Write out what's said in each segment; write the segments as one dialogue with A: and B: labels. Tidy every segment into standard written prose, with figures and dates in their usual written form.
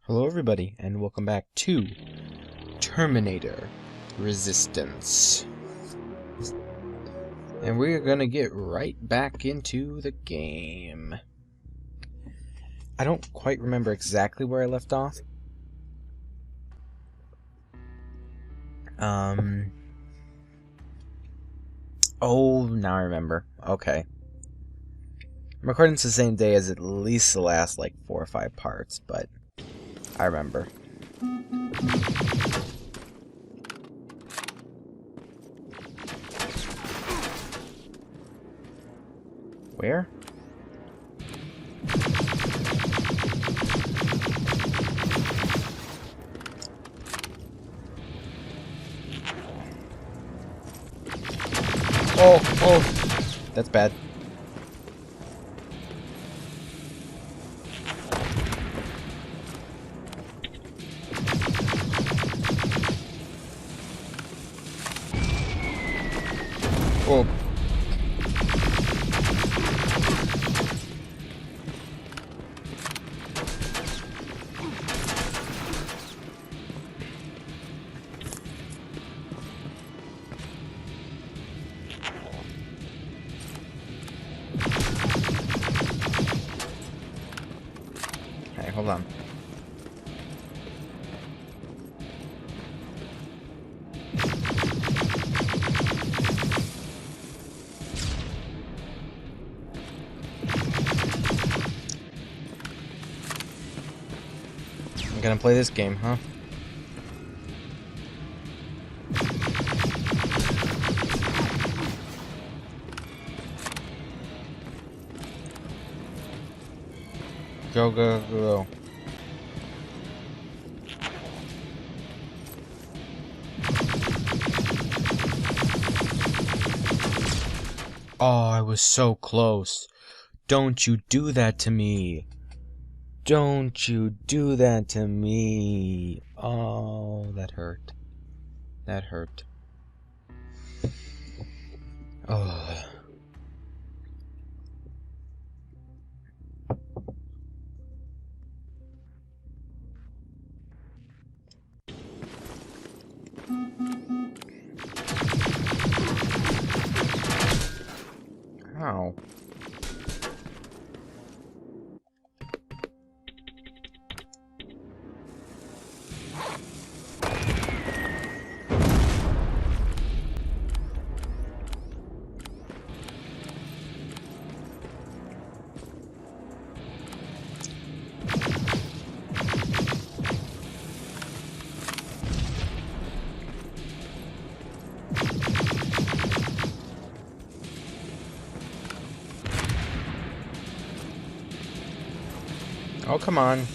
A: Hello everybody, and welcome back to Terminator Resistance. And we're gonna get right back into the game. I don't quite remember exactly where I left off. Oh, now I remember. Okay. I'm recording this the same day as at least the last, 4 or 5 parts, but I remember. Where? Oh, that's bad. Oh. Okay, hold on. I'm gonna play this game, huh? Go, go, go. Oh, I was so close. Don't you do that to me. Don't you do that to me. Oh, that hurt. That hurt. Oh. Ow. Oh, come on.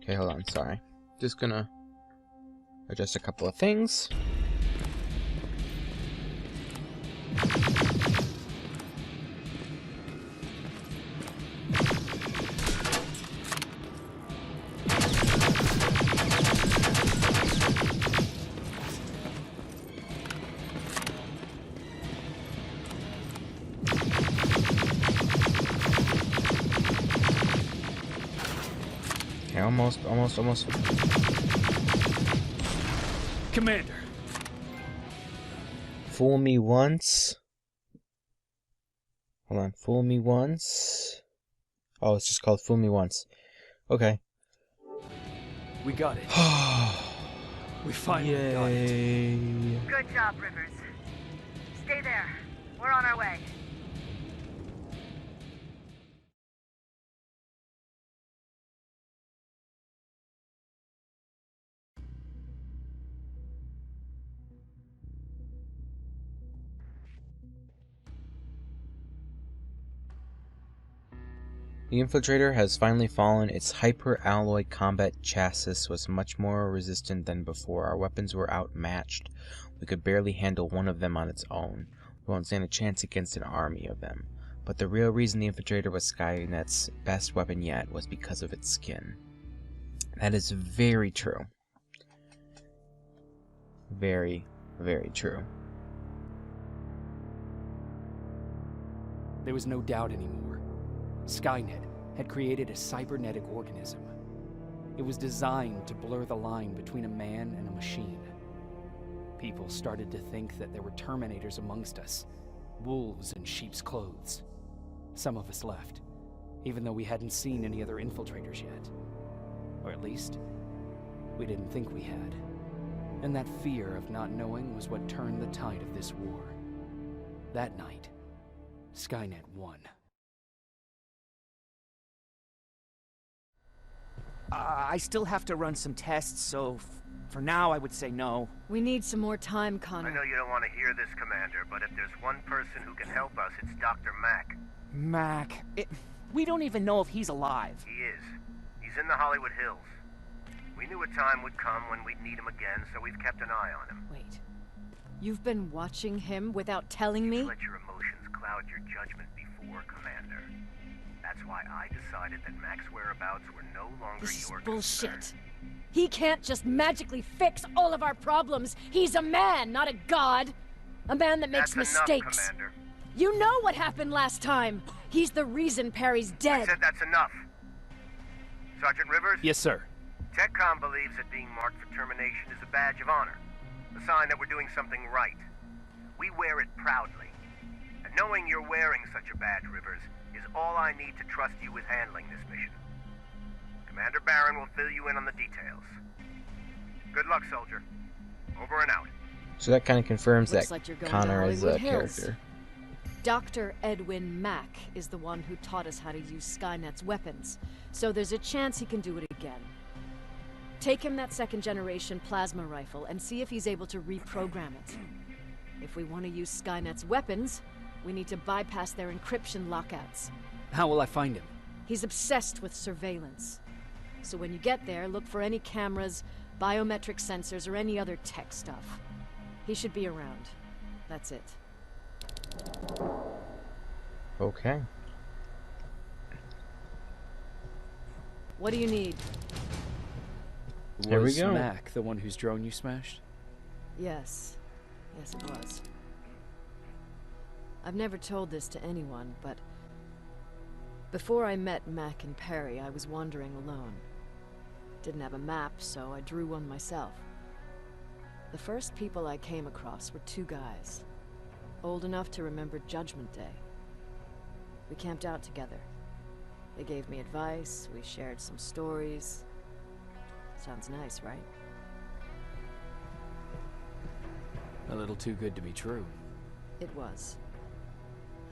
A: Okay, hold on, sorry. Just gonna adjust a couple of things. Okay, almost.
B: Commander.
A: Fool me once. Hold on, fool me once. Oh, it's just called Fool Me Once. Okay.
B: We got it. We finally got it.
A: Yay.
C: Good job, Rivers. Stay there. We're on our way.
A: The Infiltrator has finally fallen. Its hyper-alloy combat chassis was much more resistant than before. Our weapons were outmatched. We could barely handle one of them on its own. We won't stand a chance against an army of them. But the real reason the Infiltrator was Skynet's best weapon yet was because of its skin. That is very true. Very, very true.
B: There was no doubt anymore. Skynet had created a cybernetic organism. It was designed to blur the line between a man and a machine. People started to think that there were Terminators amongst us, wolves in sheep's clothes. Some of us left, even though we hadn't seen any other Infiltrators yet. Or at least, we didn't think we had. And that fear of not knowing was what turned the tide of this war. That night, Skynet won.
D: I still have to run some tests, so for now I would say no.
E: We need some more time, Connor.
F: I know you don't want to hear this, Commander, but if there's one person who can help us, it's Dr. Mack.
D: Mac, we don't even know if he's alive.
F: He is. He's in the Hollywood Hills. We knew a time would come when we'd need him again, so we've kept an eye on him.
E: Wait. You've been watching him without telling me?
F: You've let your emotions cloud your judgment before, Commander. That's why I decided that Mack's whereabouts were no longer
E: This is
F: your
E: bullshit.
F: concern.
E: He can't just magically fix all of our problems. He's a man, not a god. A man that makes
F: That's
E: mistakes.
F: enough, Commander.
E: You know what happened last time. He's the reason Perry's
F: I
E: dead.
F: said that's enough. Sergeant Rivers?
B: Yes, sir.
F: TechCom believes that being marked for termination is a badge of honor, a sign that we're doing something right. We wear it proudly. And knowing you're wearing such a badge, Rivers, is all I need to trust you with handling this mission. Commander Barron will fill you in on the details. Good luck, soldier. Over and out.
A: So that kind of confirms
E: Looks
A: that
E: like you're going
A: Connor
E: to
A: is
E: Hollywood
A: a
E: Hills.
A: character.
E: Dr. Edwin Mack is the one who taught us how to use Skynet's weapons, so there's a chance he can do it again. Take him that second-generation plasma rifle and see if he's able to reprogram it. If we want to use Skynet's weapons, we need to bypass their encryption lockouts.
B: How will I find him?
E: He's obsessed with surveillance. So when you get there, look for any cameras, biometric sensors, or any other tech stuff. He should be around. That's it.
A: Okay.
E: What do you need?
A: Here we
B: Was
A: go.
B: Mac the one whose drone you smashed?
E: Yes. Yes, it was. I've never told this to anyone, but before I met Mac and Perry, I was wandering alone. Didn't have a map, so I drew one myself. The first people I came across were two guys, old enough to remember Judgment Day. We camped out together. They gave me advice, we shared some stories. Sounds nice, right?
B: A little too good to be true.
E: It was.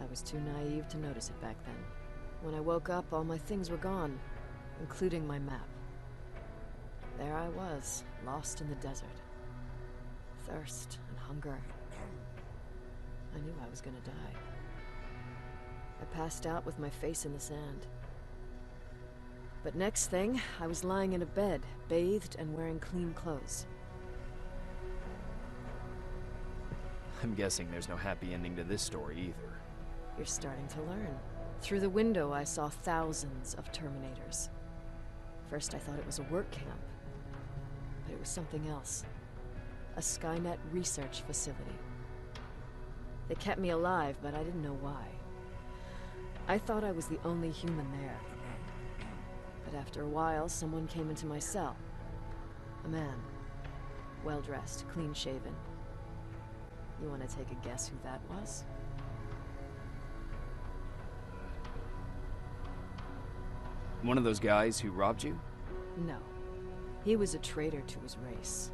E: I was too naive to notice it back then. When I woke up, all my things were gone, including my map. There I was, lost in the desert. Thirst and hunger. I knew I was gonna die. I passed out with my face in the sand. But next thing, I was lying in a bed, bathed and wearing clean clothes.
B: I'm guessing there's no happy ending to this story either.
E: You're starting to learn. Through the window, I saw thousands of Terminators. First, I thought it was a work camp, but it was something else. A Skynet research facility. They kept me alive, but I didn't know why. I thought I was the only human there. But after a while, someone came into my cell. A man. Well-dressed, clean-shaven. You want to take a guess who that was?
B: One of those guys who robbed you?
E: No. He was a traitor to his race.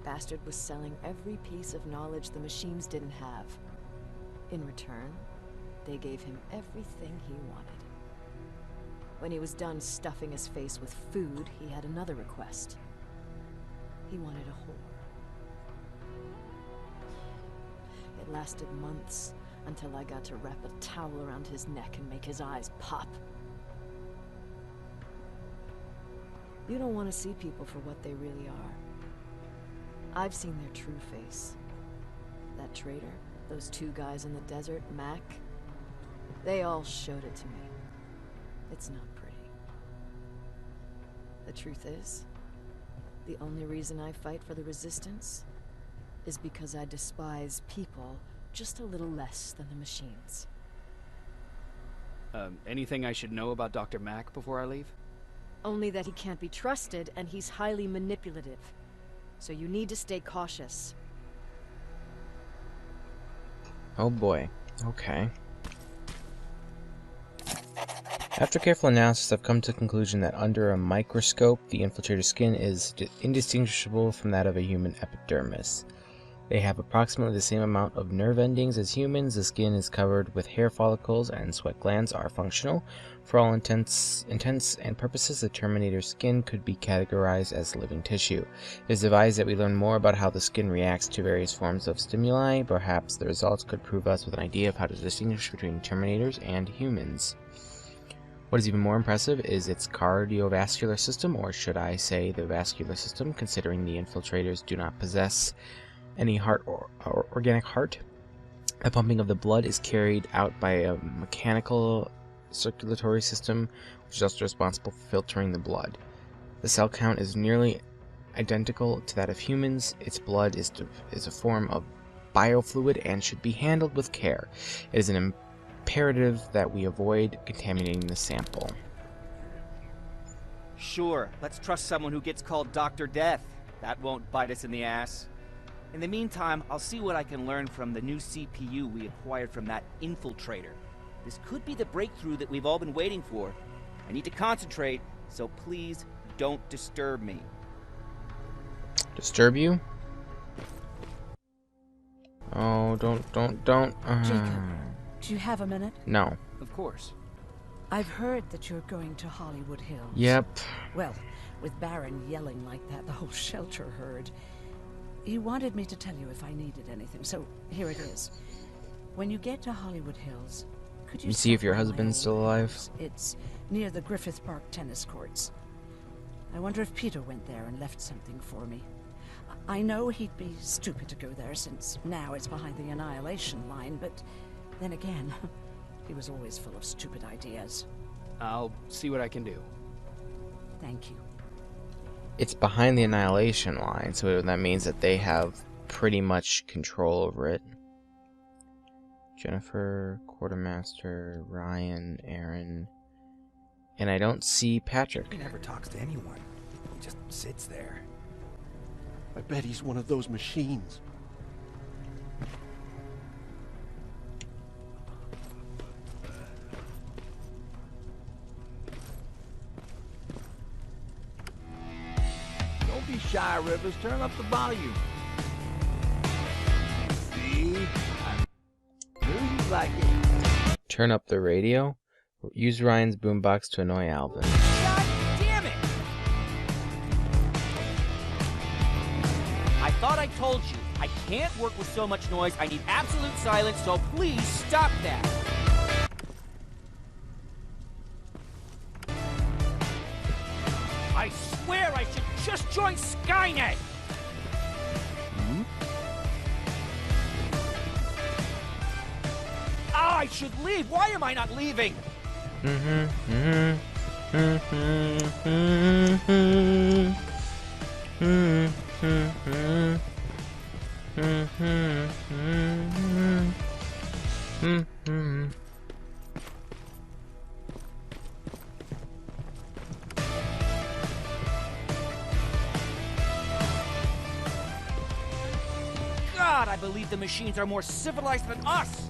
E: Bastard was selling every piece of knowledge the machines didn't have. In return, they gave him everything he wanted. When he was done stuffing his face with food, he had another request. He wanted a whore. It lasted months, until I got to wrap a towel around his neck and make his eyes pop. You don't want to see people for what they really are. I've seen their true face. That traitor, those two guys in the desert, Mac, they all showed it to me. It's not pretty. The truth is, the only reason I fight for the Resistance is because I despise people just a little less than the machines.
B: Anything I should know about Dr. Mack before I leave?
E: Only that he can't be trusted and he's highly manipulative. So you need to stay cautious.
A: Oh boy. Okay. After careful analysis, I've come to the conclusion that under a microscope, the Infiltrator's skin is indistinguishable from that of a human epidermis. They have approximately the same amount of nerve endings as humans. The skin is covered with hair follicles, and sweat glands are functional. For all intents and purposes, the Terminator's skin could be categorized as living tissue. It is advised that we learn more about how the skin reacts to various forms of stimuli. Perhaps the results could prove us with an idea of how to distinguish between Terminators and humans. What is even more impressive is its cardiovascular system, or should I say the vascular system, considering the Infiltrators do not possess any heart or organic heart. The pumping of the blood is carried out by a mechanical circulatory system, which is also responsible for filtering the blood. The cell count is nearly identical to that of humans. Its blood is a form of biofluid and should be handled with care. It is an imperative that we avoid contaminating the sample.
D: Sure, let's trust someone who gets called Dr. Death. That won't bite us in the ass. In the meantime, I'll see what I can learn from the new CPU we acquired from that Infiltrator. This could be the breakthrough that we've all been waiting for. I need to concentrate, so please don't disturb me.
A: Disturb you? Oh, don't.
G: Jacob, do you have a minute?
A: No.
B: Of course.
G: I've heard that you're going to Hollywood Hills.
A: Yep.
G: Well, with Baron yelling like that, the whole shelter heard. He wanted me to tell you if I needed anything, so here it is. When you get to Hollywood Hills, could you
A: see if
G: stop
A: your
G: by my
A: husband's
G: old
A: still alive?
G: house? It's near the Griffith Park tennis courts. I wonder if Peter went there and left something for me. I know he'd be stupid to go there, since now it's behind the Annihilation line, but then again, he was always full of stupid ideas.
B: I'll see what I can do.
G: Thank you.
A: It's behind the Annihilation line, so that means that they have pretty much control over it. Jennifer, Quartermaster, Ryan, Aaron, and I don't see Patrick.
H: He never talks to anyone. He just sits there. I bet he's one of those machines.
I: Don't be shy, Rivers. Turn up the volume. See? I knew you'd like it.
A: Turn up the radio. Use Ryan's boombox to annoy Alvin.
D: God damn it! I thought I told you, I can't work with so much noise. I need absolute silence, so please stop that. I swear I should just join Skynet! I should leave! Why am I not leaving? God, I believe the machines are more civilized than us!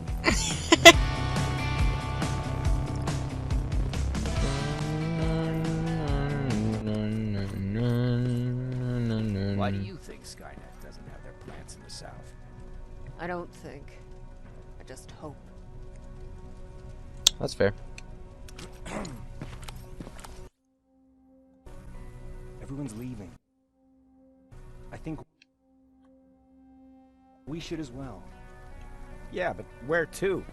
B: Why do you think Skynet doesn't have their plants in the South?
E: I don't think. I just hope.
A: That's fair.
J: Everyone's leaving. I think we should as well. Yeah, but where to?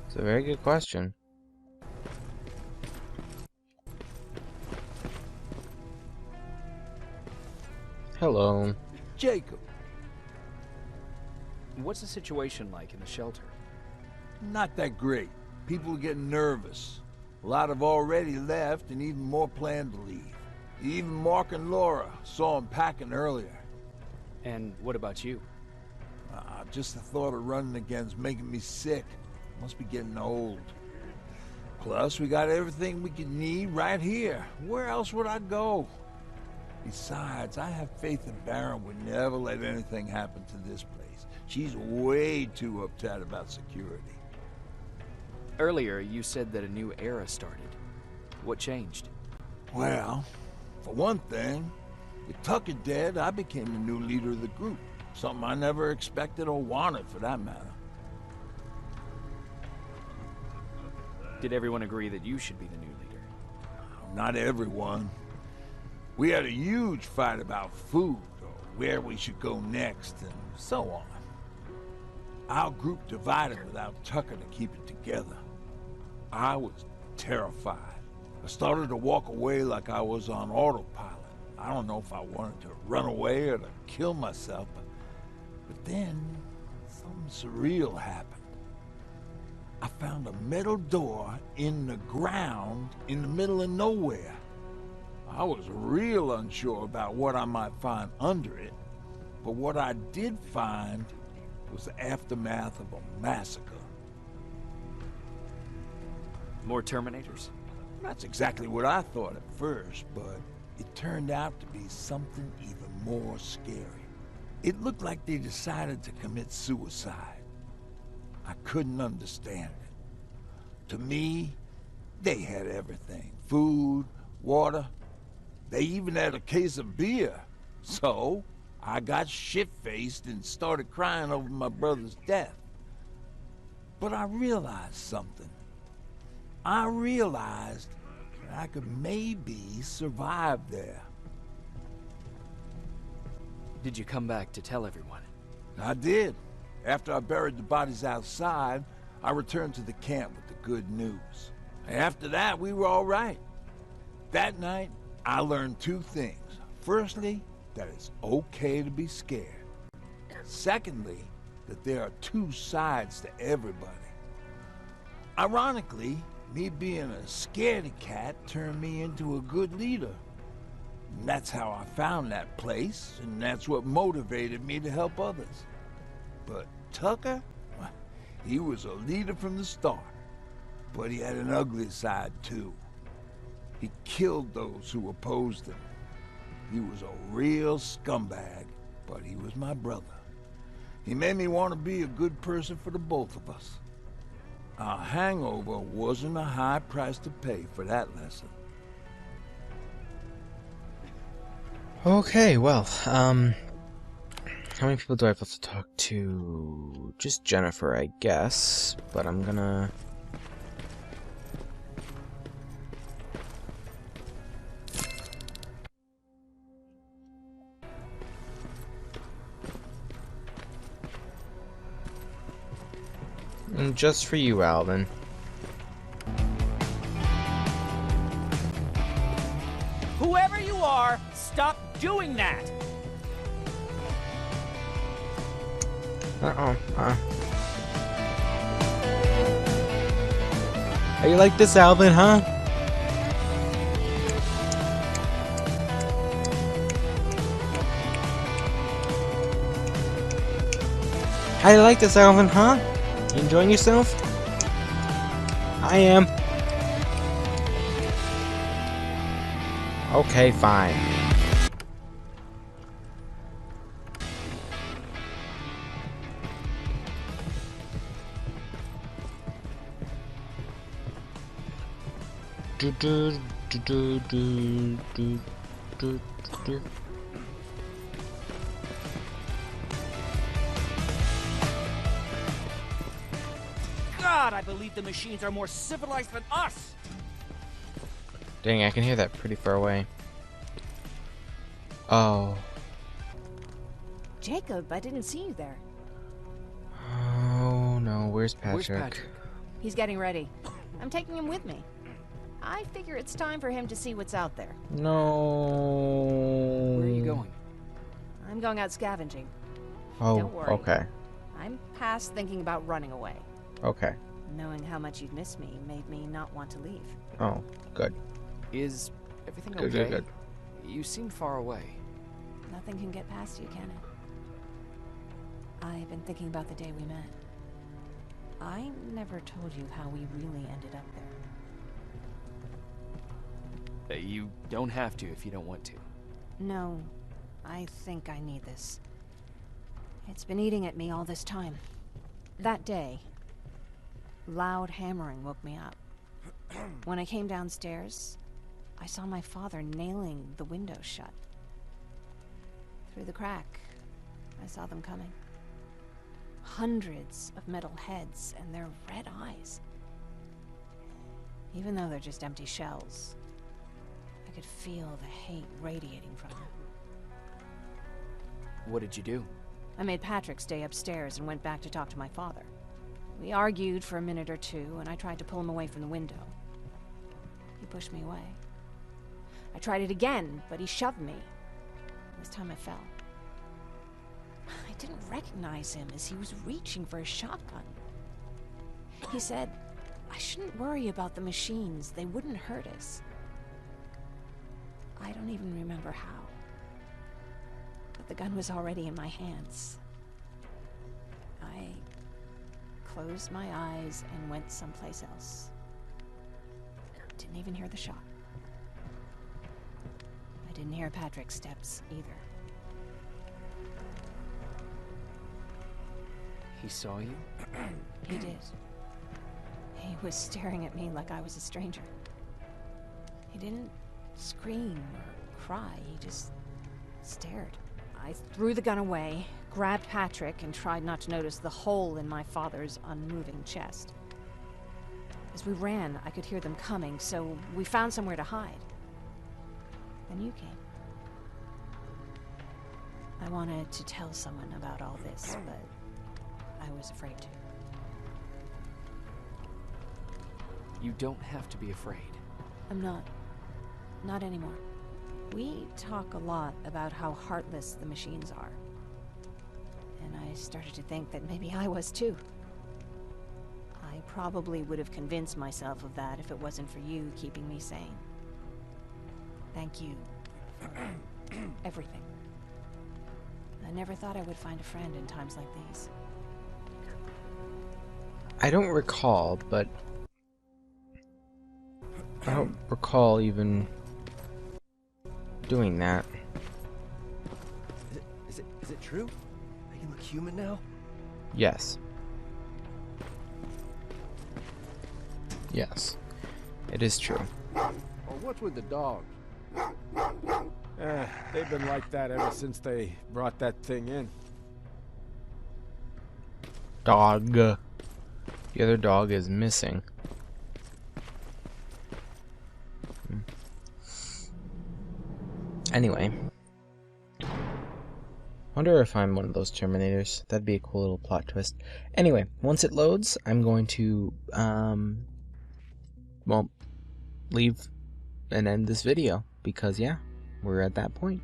A: It's a very good question. Hello.
I: Jacob,
B: What's the situation like in the shelter?
I: not that great. People are getting nervous. A lot have already left, and even more plan to leave. Even Mark and Laura saw him packing earlier.
B: And what about you?
I: Just the thought of running again's making me sick. Must be getting old. Plus, we got everything we could need right here. Where else would I go? Besides, I have faith that Baron would never let anything happen to this place. She's way too uptight about security.
B: Earlier, you said that a new era started. What changed?
I: Well, for one thing, with Tucker dead, I became the new leader of the group. Something I never expected or wanted, for that matter.
B: Did everyone agree that you should be the new leader?
I: Not everyone. We had a huge fight about food, or where we should go next, and so on. Our group divided without Tucker to keep it together. I was terrified. I started to walk away like I was on autopilot. I don't know if I wanted to run away or to kill myself, but then something surreal happened. I found a metal door in the ground in the middle of nowhere. I was real unsure about what I might find under it, but what I did find was the aftermath of a massacre.
B: More Terminators?
I: That's exactly what I thought at first, but it turned out to be something even more scary. It looked like they decided to commit suicide. I couldn't understand it. To me, they had everything. Food, water. They even had a case of beer. So, I got shit-faced and started crying over my brother's death. But I realized something. I realized that I could maybe survive there.
B: Did you come back to tell everyone?
I: I did. After I buried the bodies outside, I returned to the camp with the good news. After that, we were all right. That night, I learned two things. Firstly, that it's okay to be scared. Secondly, that there are two sides to everybody. Ironically, me being a scaredy cat turned me into a good leader. And that's how I found that place, and that's what motivated me to help others. But Tucker, well, he was a leader from the start. But he had an ugly side, too. He killed those who opposed him. He was a real scumbag, but he was my brother. He made me want to be a good person for the both of us. Our hangover wasn't a high price to pay for that lesson.
A: Okay, well, how many people do I have to talk to? Just Jennifer, I guess, but I'm gonna... And just for you, Alvin.
D: Whoever you are, stop doing that!
A: How you like this, Alvin, huh? How you like this, Alvin, huh? You enjoying yourself? I am. Okay, fine.
D: God, I believe the machines are more civilized than us!
A: Dang, I can hear that pretty far away. Oh.
E: Jacob, I didn't see you there.
A: where's Patrick?
B: Where's Patrick?
K: He's getting ready. I'm taking him with me. I figure it's time for him to see what's out there.
A: No.
B: Where are you going?
K: I'm going out scavenging.
A: Oh,
K: Don't worry.
A: okay.
K: I'm past thinking about running away.
A: Okay.
K: Knowing how much you'd miss me made me not want to leave.
A: Oh, good.
B: Is everything
A: Good,
B: okay?
A: good.
B: You seem far away.
K: Nothing can get past you, can it? I've been thinking about the day we met. I never told you how we really ended up there.
B: You don't have to if you don't want to.
K: No, I think I need this. It's been eating at me all this time. That day, loud hammering woke me up. When I came downstairs, I saw my father nailing the window shut. Through the crack, I saw them coming. Hundreds of metal heads and their red eyes. Even though they're just empty shells, I could feel the hate radiating from them.
B: What did you do?
K: I made Patrick stay upstairs and went back to talk to my father. We argued for a minute or two, and I tried to pull him away from the window. He pushed me away. I tried it again, but he shoved me. This time I fell. I didn't recognize him as he was reaching for a shotgun. He said, I shouldn't worry about the machines. They wouldn't hurt us. I don't even remember how. But the gun was already in my hands. I closed my eyes and went someplace else. Didn't even hear the shot. I didn't hear Patrick's steps either.
B: He saw you?
K: He did. He was staring at me like I was a stranger. He didn't scream or cry, he just stared. I threw the gun away, grabbed Patrick, and tried not to notice the hole in my father's unmoving chest. As we ran, I could hear them coming, so we found somewhere to hide. Then you came. I wanted to tell someone about all this, but I was afraid to.
B: You don't have to be afraid.
K: I'm not. Not anymore. We talk a lot about how heartless the machines are. And I started to think that maybe I was too. I probably would have convinced myself of that if it wasn't for you keeping me sane. Thank you for everything. I never thought I would find a friend in times like these.
A: I don't recall, but I don't recall even doing that.
H: Is it true? I can look human now?
A: Yes. Yes. It is true.
L: Well, what's with the dogs? They've been like that ever since they brought that thing in.
A: Dog. The other dog is missing. Anyway. Wonder if I'm one of those Terminators. That'd be a cool little plot twist. Anyway, once it loads, I'm going to, well, leave and end this video. Because, yeah, we're at that point.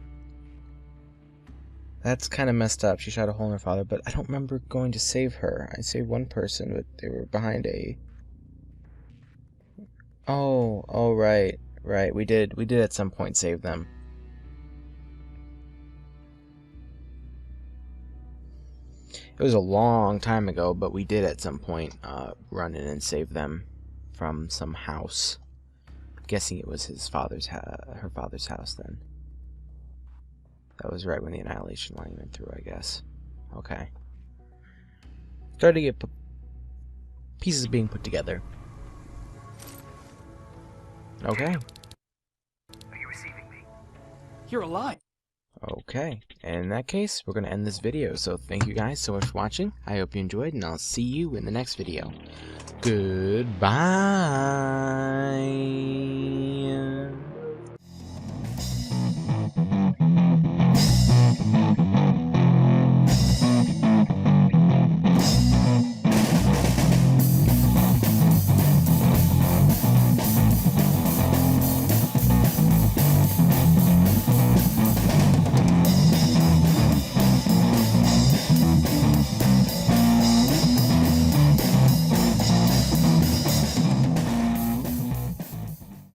A: That's kind of messed up. She shot a hole in her father, but I don't remember going to save her. I saved one person, but they were behind a... Oh, right. Right, we did at some point save them. It was a long time ago, but we did at some point run in and save them from some house. I'm guessing it was his father's her father's house then. That was right when the annihilation line went through, I guess. Okay. Started to get pieces being put together. Okay.
F: Are you receiving me?
B: You're alive.
A: Okay, and in that case, we're going to end this video. So thank you guys so much for watching. I hope you enjoyed, and I'll see you in the next video. Goodbye.